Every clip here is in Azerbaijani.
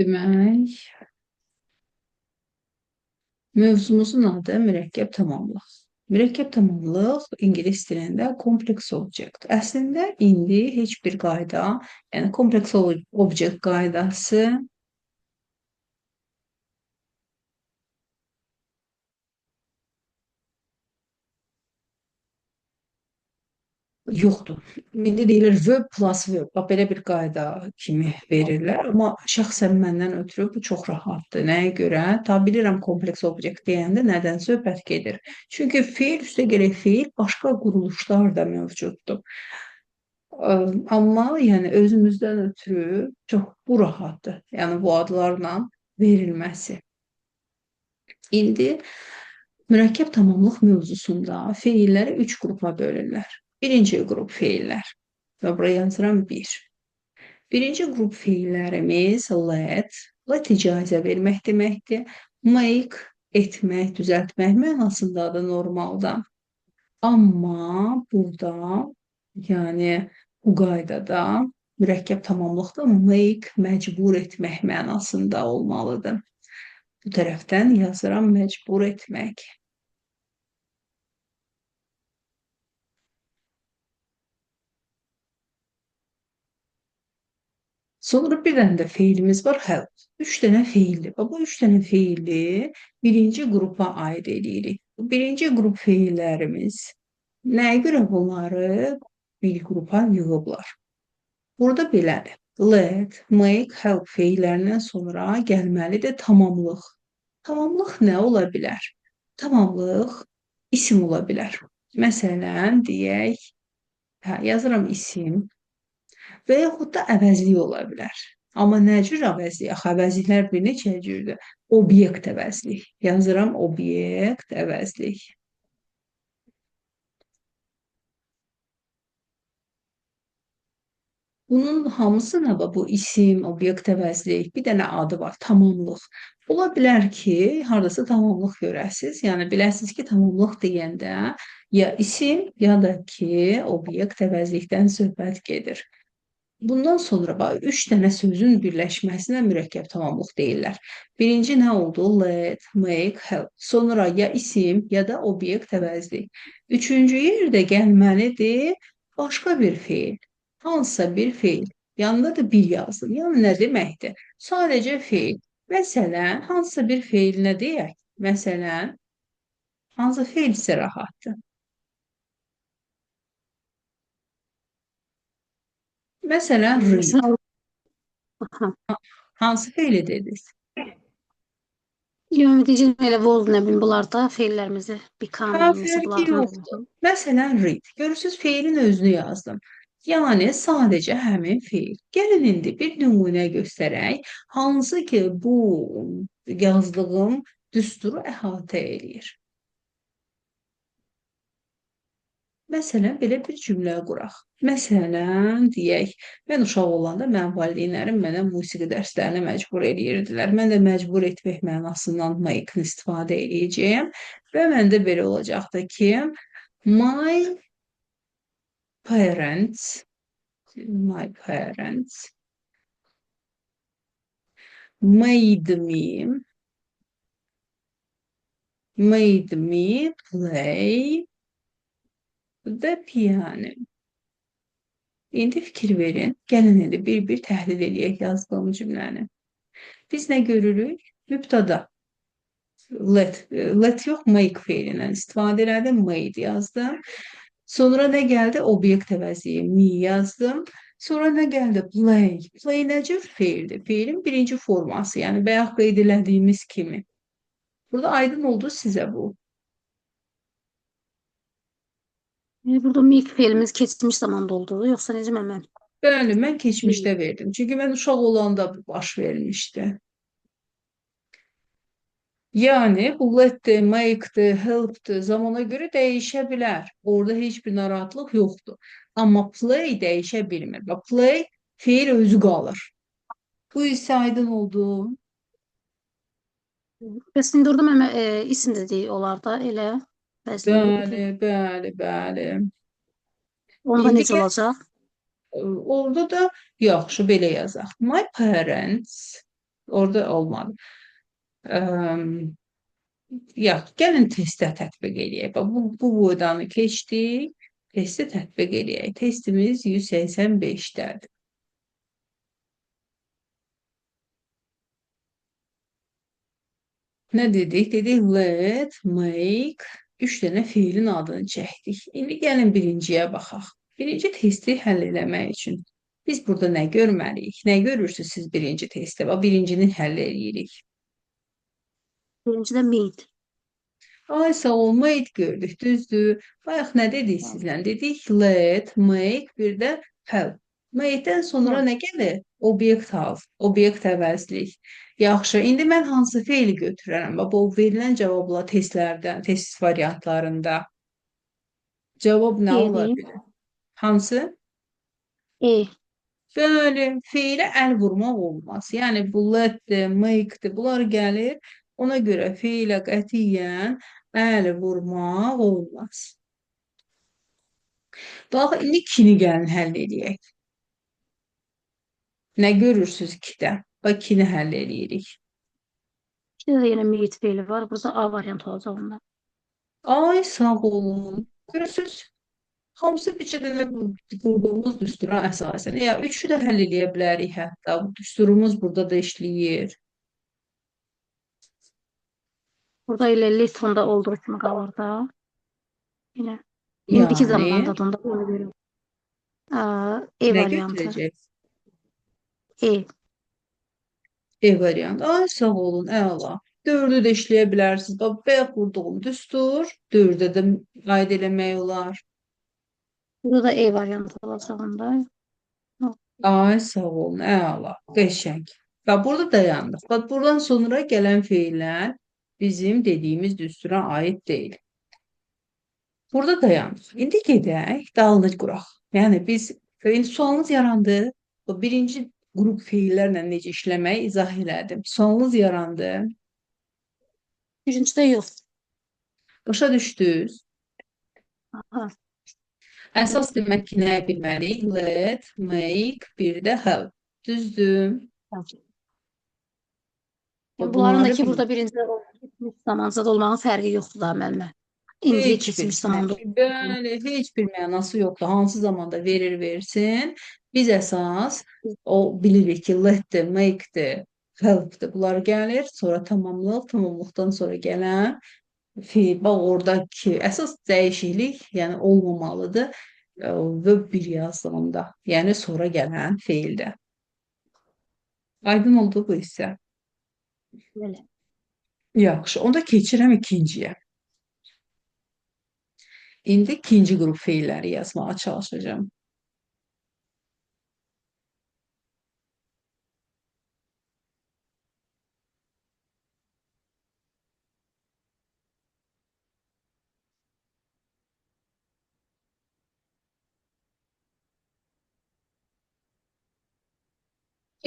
Demək, mövzumuzun adı mürəkkəb tamamlıq. Mürəkkəb tamamlıq ingilis dilində kompleks object. Əslində indi heç bir qayda, yəni kompleks object qaydası yoxdur. İndi deyilir verb plus verb. Bax, belə bir qayda kimi verirlər. Amma şəxsən məndən ötürü bu çox rahatdır. Nəyə görə? Ta bilirəm kompleks obyekt deyəndə nədən söhbət gedir. Çünki feil üstə gərək feil başqa quruluşlar da mövcuddur. Amma yəni özümüzdən ötürü çox bu rahatdır. Yəni bu adlarla verilməsi. İndi mürəkkəb tamamlıq mövzusunda feilləri üç qrupa bölürlər. Birinci qrup feillər. Və buraya yazıram bir. Birinci qrup feillərimiz let icazə vermək deməkdir. Make, etmək, düzəltmək mənasındadır normalda. Amma burada, yəni bu qaydada mürəkkəb tamamlıqda make, məcbur etmək mənasında olmalıdır. Bu tərəfdən yazıram məcbur etmək. Sonra bir dənə də feilimiz var, help. Üç dənə feildir. Bu üç dənə feili birinci qrupa aid edirik. Birinci qrup feillərimiz nəyə görə bunları bir qrupa yığıblar? Burada belədir. Let, make, help feillərindən sonra gəlməlidir tamamlıq. Tamamlıq nə ola bilər? Tamamlıq isim ola bilər. Məsələn, deyək, yazıram isim və yaxud da əvəzlik ola bilər. Amma nə cür əvəzlik? Axı əvəzliklər bir neçə cürdür? Obyekt əvəzlik. Yazıram obyekt əvəzlik. Bunun hamısı nə var? Bu isim, obyekt əvəzlik, bir dənə adı var, tamamlıq. Ola bilər ki, hardasa tamamlıq görəsiz. Yəni biləsiniz ki, tamamlıq deyəndə ya isim, ya da ki, obyekt əvəzlikdən söhbət gedir. Bundan sonra bax, üç dənə sözün birləşməsinə mürəkkəb tamamlıq deyirlər. Birinci nə oldu? Let, make, help. Sonra ya isim, ya da obyekt əvəzlik. Üçüncü yerdə gəlməlidir başqa bir feil. Hansısa bir feil. Yanında da bir yazdım. Yəni nə deməkdir? Sadəcə feil. Məsələn, hansısa bir feil nə deyək? Məsələn, hansı feil isə rahatdır? Məsələn, read. Mesela aha. Hansı feili dediniz? Yönetici elə oldu, nə bilim, bunlar da feillərimizi become, Ha, nəsə fərqi bunlardan yoxdur. oldu. Məsələn, read. Görürsüz, feilin özünü yazdım. Yəni, sadəcə həmin feil. Gəlin indi bir nümunə göstərək, hansı ki, bu yazdığım düsturu əhatə eləyir. Məsələn, belə bir cümlə quraq. Məsələn, deyək, mən uşaq olanda mənim valideynlərim mənə musiqi dərslərinə məcbur eləyirdilər. Mən də məcbur etmək mənasından make-ni istifadə eləyəcəyəm və məndə belə olacaqdır ki, my parents, my parents made me play the piano. İndi fikir verin. Gəlin indi bir-bir təhlil eləyək yazdığım cümləni. Biz nə görürük? Mübtada let yox, make feilindən istifadə elədim, made yazdım. Sonra nə gəldi? Obyekt əvəzliyi me yazdım. Sonra nə gəldi? Play. Play nə cür feildir? Feilin birinci forması, yəni bayaq qeyd elədiyimiz kimi. Burada aydın oldu sizə bu. Burada make feilimiz keçmiş zamanda oldu, yoxsa necə mən? Bəli, mən keçmişdə verdim. Çünki mən uşaq olanda bu baş vermişdi. Yəni bu let'dir, make'dir, help'dir zamana görə dəyişə bilər. Orada heç bir narahatlıq yoxdur. Amma play dəyişə bilmir. Və play feil özü qalır. Bu isə aydın oldu. Bəs indi orada mən isim də deyil olar da elə bəzən. Bəli, bəli, bəli. Onda İndi necə olacaq? Orada da yaxşı belə yazaq. My parents orada olmadı. Əm, gəlin testə tətbiq eləyək. Bax, bu boydanı keçdik. Testi tətbiq eləyək. Testimiz 185-dədir. Nə dedik? Dedik let, make, üç dənə fiilin adını çəkdik. İndi gəlin birinciyə baxaq. Birinci testi həll eləmək üçün biz burada nə görməliyik? Nə görürsünüz siz birinci testdə? Bax, birincini həll eləyirik. Birinci də meet. Ay sağ ol, made gördük, düzdür. Bayaq nə dedik sizlə? Dedik let, make, bir də help. Made-dən sonra Hı. nə gəlir? Obyekt hal, obyekt əvəzlik. Yaxşı, indi mən hansı feili götürərəm? Bax, bu verilən cavabla testlərdən, test variantlarında cavab nə ola E'dir. bilər? Hansı? E. Bəli, feilə əl vurmaq olmaz. Yəni bu let-dir, make-dir, bunlar gəlir. Ona görə feilə qətiyyən əl vurmaq olmaz. Bax, indi ikini gəlin həll edək. Nə görürsünüz ikidə? Bax, ikini həll edirik. İkide də yenə meet feili var. Burada A variantı olacaq onda. Ay sağ olun. Görürsünüz? Hamısı bircə dənə qurduğumuz düstura əsasən. Ya üçü də həll edə bilərik hətta. Bu düsturumuz burada da işləyir. Burada elə Lisbonda olduğu kimi qalır da. Yine indiki Yəni zamanda da onda ona görə. E nə variantı. götürəcək? E. E variantı. Ay sağ olun, əla. Dördü də işləyə bilərsiniz. Bax, bayaq qurduğum düstur, dördə də aid eləmək olar. Burada da E variantı olacaq onda. Ay sağ olun, əla. Qəşəng. Bax, burada dayandıq. Bax, buradan sonra gələn feillər bizim dediyimiz düstura aid deyil. Burada dayandıq. İndi gedək, dalını quraq. Yəni biz, indi sualınız yarandı. Bu birinci qrup feillərlə necə işləmək izah elədim. Sualınız yarandı. Üçüncüdə yox. Başa düşdünüz? Aha. Əsas demək ki, nə bilməliyik? Let, make, bir də help. Düzdür? Yəni bunların da Bunları ki, bil. burada birinci keçmiş zamansız olmağın fərqi yoxdur da müəllimə. İndiki Heç bir keçmiş zamanda fərqi, bəli, heç bir mənası yoxdur. Hansı zamanda verir versin. Biz əsas o bilirik ki, let-dir, make-dir, help-dir. Bunlar gəlir, sonra tamamlıq, tamamlıqdan sonra gələn fiil. Bax, oradakı əsas dəyişiklik, yəni olmamalıdır və bir yazdığında, yəni sonra gələn feildə. Aydın oldu bu isə. belə. Yaxşı, onda keçirəm ikinciyə. İndi ikinci qrup feilləri yazmağa çalışacağım.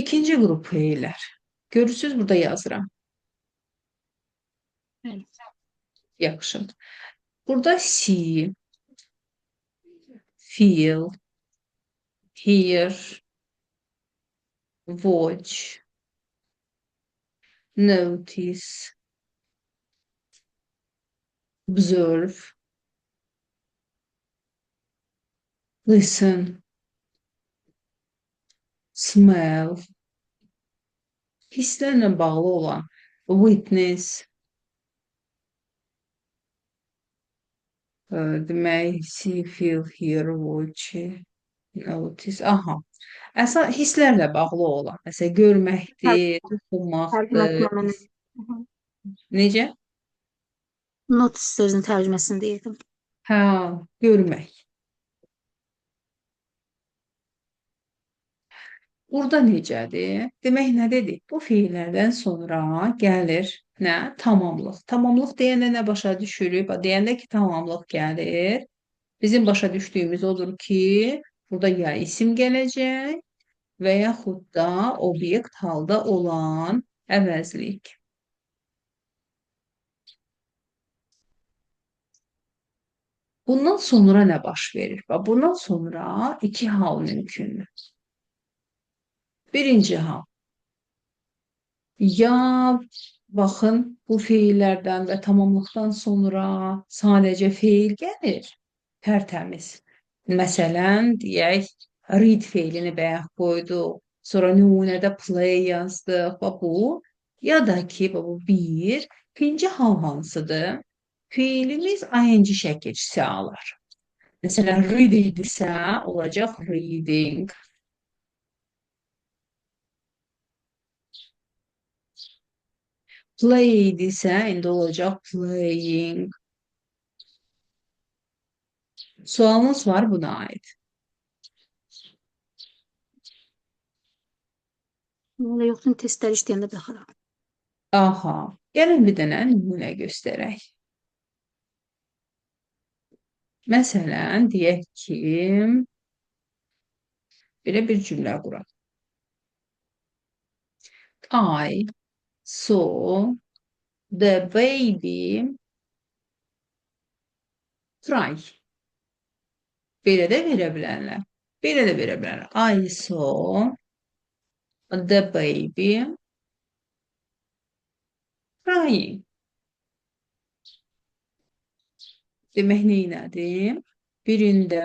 İkinci qrup feillər. Görürsüz, burada yazıram. Bəli. Yaxşı. Burada see, feel, hear, watch, notice, observe, listen, smell, hisslərlə bağlı olan witness, demək, see, feel, hear, watch, notice. Aha. Əsas hisslərlə bağlı olan. Məsələn, görməkdir, toxunmaqdır. Tərcüməsini mən Necə? notice sözünün tərcüməsini deyirdim. Hə, görmək. Burada necədir? Demək nə dedik? Bu feillərdən sonra gəlir nə? Tamamlıq. Tamamlıq deyəndə nə başa düşürük? Deyəndə ki, tamamlıq gəlir. Bizim başa düşdüyümüz odur ki, burada ya isim gələcək və yaxud da obyekt halda olan əvəzlik. Bundan sonra nə baş verir? Bax, bundan sonra iki hal mümkündür. Birinci hal. Ya baxın, bu feillərdən və tamamlıqdan sonra sadəcə feil gəlir, tərtəmiz. Məsələn, deyək, read feilini bayaq qoyduq, sonra nümunədə play yazdıq, bax bu. Ya da ki, bax bu bir. İkinci hal hansıdır? Feilimiz ing şəkilçisi alır. Məsələn, read idisə, olacaq reading. Play idisə, indi olacaq playing. Sualınız var buna ait. Elə yoxdur, testlər işləyəndə baxaram. Aha, gəlin bir dənə nümunə göstərək. Məsələn, deyək ki, belə bir cümlə quraq. I saw the baby cry. Belə də verə bilərlər. Belə də verə bilərlər. I saw the baby crying. Demək neynədim? Birində,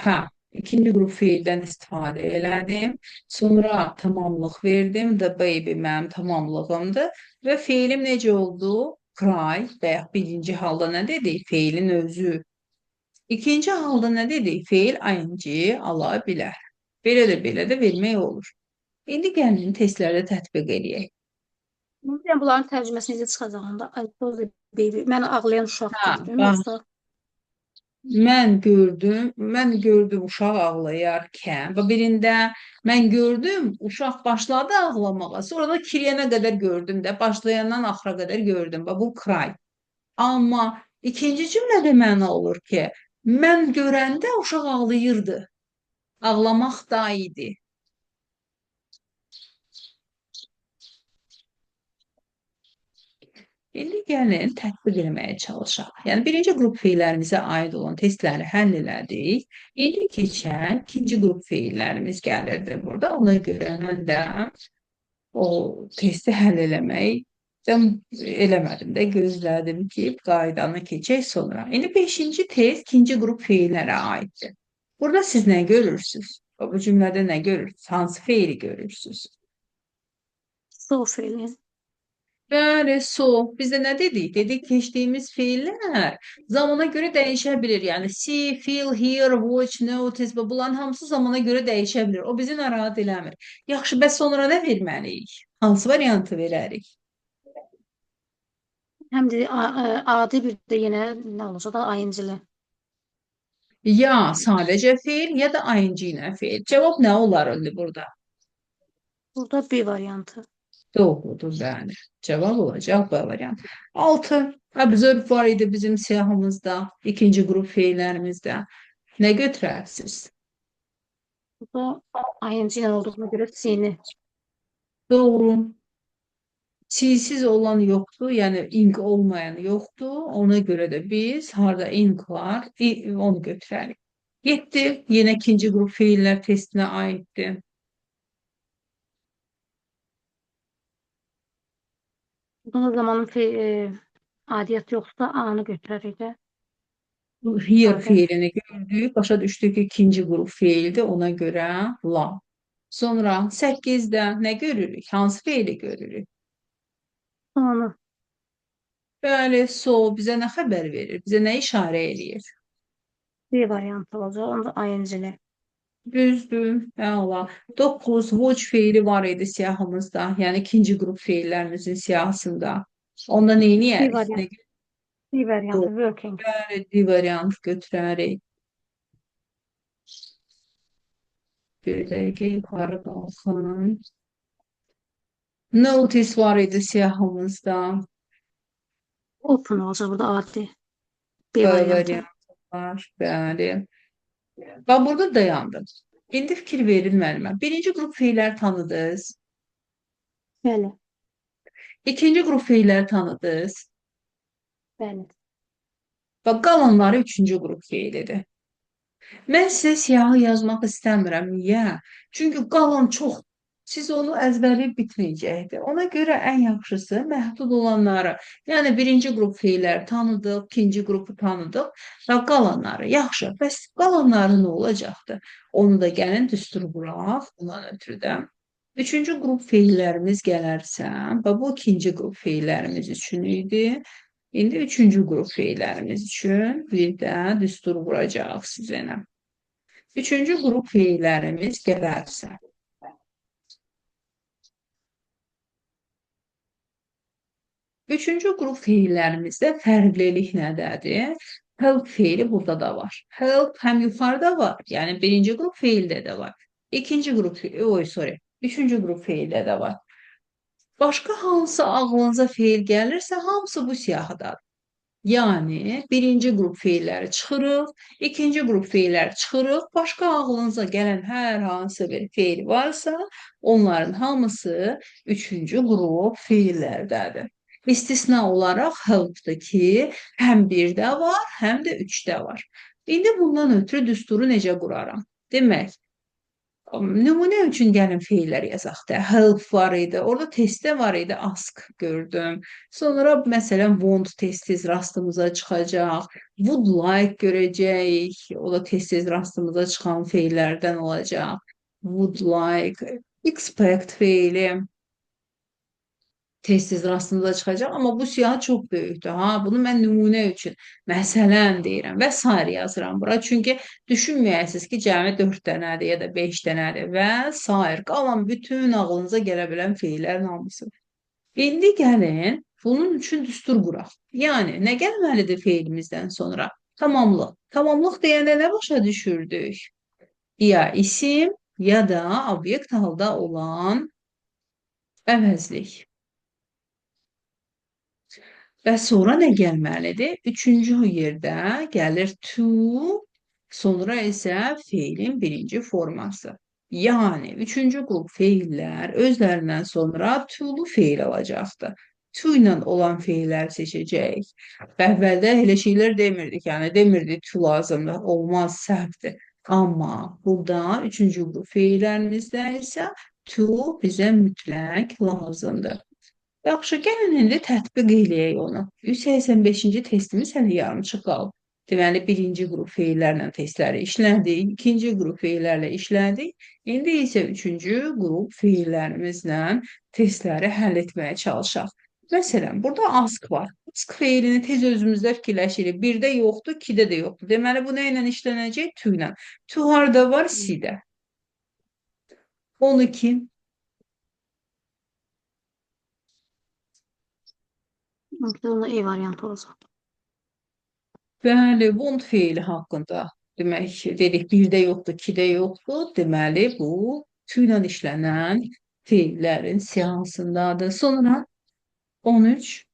hə, ikinci qrup feildən istifadə elədim. Sonra tamamlıq verdim. The baby mənim tamamlığımdır. Və feilim necə oldu? Cry. Bayaq birinci halda nə dedik? Feilin özü. İkinci halda nə dedik? Feil ing ala bilər. Belə də vermək olur. İndi gəlin testlərdə tətbiq edək. Bilmirəm, bunların tərcüməsini necə çıxacağında. I saw the baby. Mən ağlayan uşaq Hə, gedirəm, bax, yoxsa mən gördüm uşaq ağlayarkən. Və birində mən gördüm, uşaq başladı ağlamağa. Sonra da kiriyənə qədər gördüm də, başlayandan axıra qədər gördüm. Və bu cry. Amma ikinci cümlədə məna olur ki, mən görəndə uşaq ağlayırdı. Ağlamaq da idi. İndi gəlin tətbiq etməyə çalışaq. Yəni birinci qrup feillərimizə aid olan testləri həll elədik. İndi keçək ikinci qrup feillərimiz gəlirdi burada. Ona görə mən də o testi həll eləmədim də, gözlədim ki, qaydanı keçək sonra. İndi beşinci test ikinci qrup feillərə aiddir. Burada siz nə görürsünüz? Bu cümlədə nə görürsünüz? Hansı feili görürsünüz? saw feilin? Bəli, so. Bizdə nə dedik? Dedik keçdiyimiz feillər zamana görə dəyişə bilir. Yəni see, feel, hear, watch, notice və bunların hamısı zamana görə dəyişə bilir. O bizi narahat eləmir. Yaxşı, bəs sonra nə verməliyik? Hansı variantı verərik? Həm də adi bir də yenə nə olacaq da ing-li. Ya sadəcə feil, ya da ing ilə feil. Cavab nə olar indi burada? Burada B variantı. Doğrudur, bəli. Cavab olacaq B variantı. 6. Observe var idi bizim siyahımızda, ikinci qrup feillərimizdə. Nə götürərsiniz? Burada ing ilə olduğuna görə C-ni. Doğru. Çiğsiz olan yoxdur, yəni ink olmayan yoxdur. Ona görə də biz harda ink var, onu götürərik. 7. Yenə ikinci qrup feillər testinə aiddir. Burada da zamanın adiyyatı yoxsa A-nı götürərik də. Here Adət. feilini gördük, başa düşdük ki, ikinci qrup feildir, ona görə la. Sonra 8-də nə görürük? Hansı feili görürük? Onu Bəli, so bizə nə xəbər verir? Bizə nə işarə eləyir? B variantı olacaq. Onda ing-li. Düzdür, əla. 9 watch feili var idi siyahımızda, yəni ikinci qrup feillərimizin siyahısında. Onda B neyniyərik? variantı. B variantı. Working. D variant götürərik. Bir dəqiqə yuxarı qalxın. Notice var idi siyahımızda. Open olacaq burada adi. B B variantı. variantı var, bəli. Bax, burada dayandım. İndi fikir verin müəllimə. Birinci qrup feillər tanıdınız. Bəli. İkinci qrup feillər tanıdınız. Bəli. Və qalanları üçüncü qrup feilidir. Mən sizə siyahı yazmaq istəmirəm. Niyə? Çünki qalan çox. Siz onu əzbərləyib bitməyəcəkdir. Ona görə ən yaxşısı məhdud olanları, yəni birinci qrup feilləri tanıdıq, ikinci qrupu tanıdıq və qalanları. Yaxşı, bəs qalanları nə olacaqdır? Onu da gəlin düstur quraq. Bundan ötürü də. Üçüncü qrup feillərimiz gələrsə, və bu ikinci qrup feillərimiz üçün idi. İndi üçüncü qrup feillərimiz üçün bir də düstur quracaq sizə. Üçüncü qrup feillərimiz gələrsə. Üçüncü qrup feillərimizdə fərqlilik nədədir? Help feili burada da var. Help həm yuxarıda var, yəni birinci qrup feildə də var. İkinci qrup feil, üçüncü qrup feildə də var. Başqa hansı ağlınıza feil gəlirsə, hamısı bu siyahıdadır. Yani birinci qrup feilləri çıxırıq, ikinci qrup feilləri çıxırıq, başqa ağlınıza gələn hər hansı bir feil varsa, onların hamısı üçüncü qrup feillərdədir. İstisna olaraq help'dır ki, həm birdə var, həm də üçdə var. İndi bundan ötürü düsturu necə quraram? Demək, nümunə üçün gəlin feillər yazaq da. Help var idi. Orada testdə var idi. Ask gördüm. Sonra məsələn want tez-tez rastımıza çıxacaq. Would like görəcəyik. O da tez-tez rastımıza çıxan feillərdən olacaq. Would like, expect feili tez-tez rastınıza çıxacaq. Amma bu siyahı çox böyükdür. Ha, bunu mən nümunə üçün, məsələn deyirəm və sair yazıram bura. Çünki düşünməyəsiniz ki, cəmi 4 dənədir ya da 5 dənədir və sair. Qalan bütün ağlınıza gələ bilən feillərin hamısı. İndi gəlin, bunun üçün düstur quraq. Yəni, nə gəlməlidir feilimizdən sonra? Tamamlıq. Tamamlıq deyəndə nə başa düşürdük? Ya isim, ya da obyekt halda olan əvəzlik. Və sonra nə gəlməlidir? Üçüncü yerdə gəlir to, sonra isə feilin birinci forması. Yəni, üçüncü qrup feillər özlərindən sonra to'lu feil alacaqdır. To ilə olan feilləri seçəcəyik. Əvvəldə elə şeylər demirdik, yəni demirdik to lazımdır, olmaz, səhvdir. Amma burada üçüncü qrup feillərimizdə isə to bizə mütləq lazımdır. Yaxşı, gəlin indi tətbiq eləyək onu. 185-ci testimiz hələ yarımçıq qalıb. Deməli, birinci qrup feillərlə testləri işlədik, ikinci qrup feillərlə işlədik. İndi isə üçüncü qrup feillərimizlə testləri həll etməyə çalışaq. Məsələn, burada ask var. Ask feilini tez özümüzdə fikirləşirik. Birdə yoxdur, ikidə də yoxdur. Deməli, bu nə ilə işlənəcək? To ilə. To harda var? C-də. 12. Onda E variantı olacaq. Bəli, want feili haqqında demək dedik, birdə yoxdur, ikidə yoxdur. Deməli, bu to ilə işlənən feillərin siyahısındadır. Sonra 13.